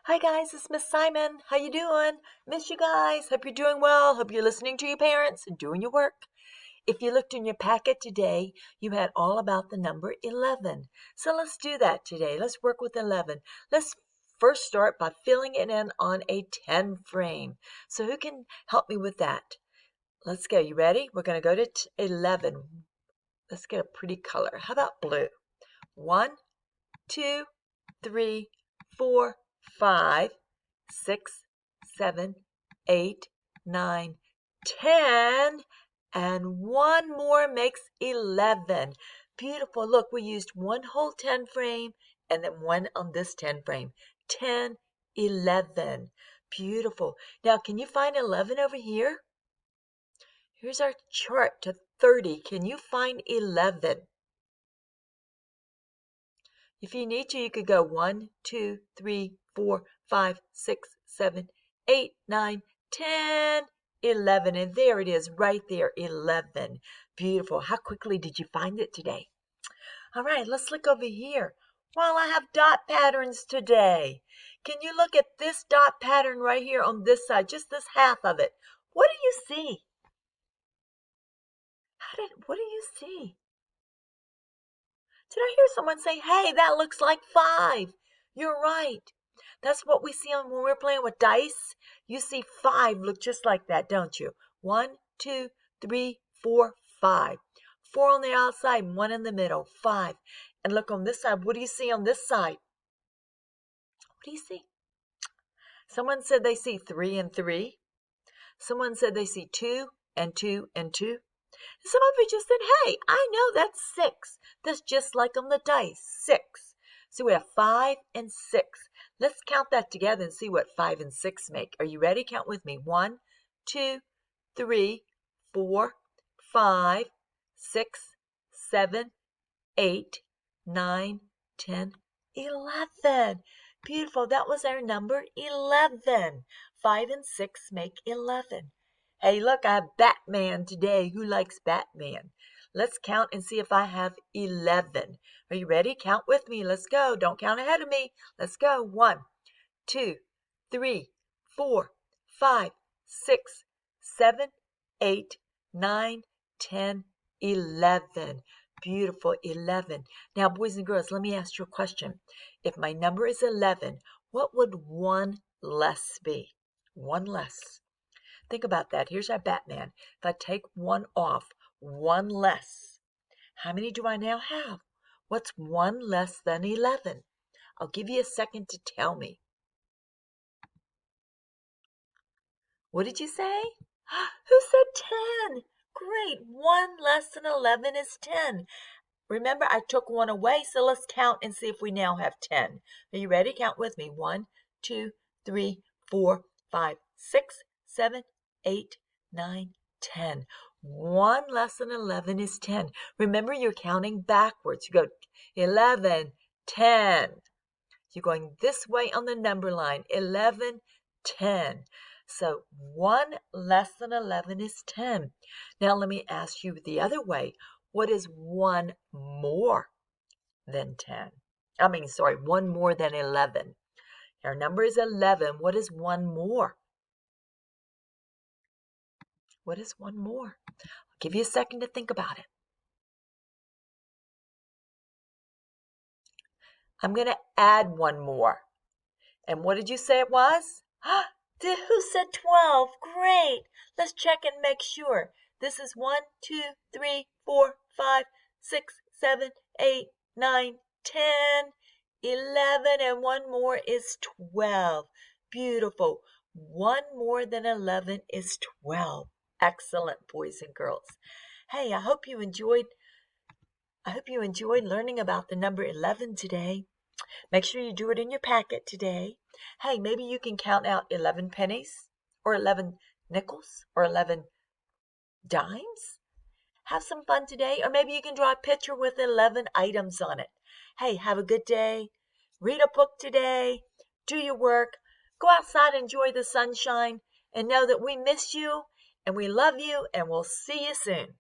Hi guys, it's Miss Simon. How you doing? Miss you guys. Hope you're doing well. Hope you're listening to your parents and doing your work. If you looked in your packet today, you had all about the number 11. So let's do that today. Let's work with 11. Let's first start by filling it in on a 10 frame. So who can help me with that? Let's go. You ready? We're going to go to 11. Let's get a pretty color. How about blue? 1, 2, 3, 4, 5, 6, 7, 8, 9, 10, and one more makes 11. Beautiful. Look, we used one whole 10 frame and then one on this 10 frame. 10, 11. Beautiful. Now, can you find 11 over here? Here's our chart to 30. Can you find 11? If you need to, you could go 1, 2, 3, 4, 5, 6, 7, 8, 9, 10, 11. And there it is right there, 11. Beautiful. How quickly did you find it today? All right, let's look over here. Well, I have dot patterns today. Can you look at this dot pattern right here on this side, just this half of it? What do you see? What do you see? Did I hear someone say, hey, that looks like 5? You're right. That's what we see when we're playing with dice. You see 5 look just like that, don't you? 1, 2, 3, 4, 5. 4 on the outside and 1 in the middle. 5. And look on this side. What do you see on this side? What do you see? Someone said they see 3 and 3. Someone said they see 2 and 2 and 2. Some of you just said, hey, I know that's 6. That's just like on the dice, 6. So we have 5 and 6. Let's count that together and see what 5 and 6 make. Are you ready? Count with me. 1, 2, 3, 4, 5, 6, 7, 8, 9, 10, 11. Beautiful. That was our number 11. 5 and 6 make 11. Hey, look, I have Batman today. Who likes Batman? Let's count and see if I have 11. Are you ready? Count with me. Let's go. Don't count ahead of me. Let's go. 1, 2, 3, 4, 5, 6, 7, 8, 9, 10, 11. Beautiful, 11. Now, boys and girls, let me ask you a question. If my number is 11, what would one less be? One less. Think about that. Here's our Batman. If I take one off, one less. How many do I now have? What's one less than 11? I'll give you a second to tell me. What did you say? Who said 10? Great. 1 less than 11 is 10. Remember, I took 1 away, so let's count and see if we now have 10. Are you ready? Count with me. 1, 2, 3, 4, 5, 6, 7, 8, 9, 10. 1 less than 11 is 10. Remember, you're counting backwards. You go 11, 10. You're going this way on the number line. 11, 10. So 1 less than 11 is 10. Now let me ask you the other way. What is 1 more than 10? One more than 11. Our number is 11. What is 1 more? What is 1 more? I'll give you a second to think about it. I'm going to add 1 more. And what did you say it was? Who said 12? Great. Let's check and make sure. This is 1, 2, 3, 4, 5, 6, 7, 8, 9, 10, 11, and 1 more is 12. Beautiful. 1 more than 11 is 12. Excellent, boys and girls. Hey, I hope you enjoyed learning about the number 11 today. Make sure you do it in your packet today. Hey, maybe you can count out 11 pennies or 11 nickels or 11 dimes. Have some fun today. Or maybe you can draw a picture with 11 items on it. Hey, have a good day. Read a book today. Do your work. Go outside, enjoy the sunshine, and know that we miss you and we love you, and we'll see you soon.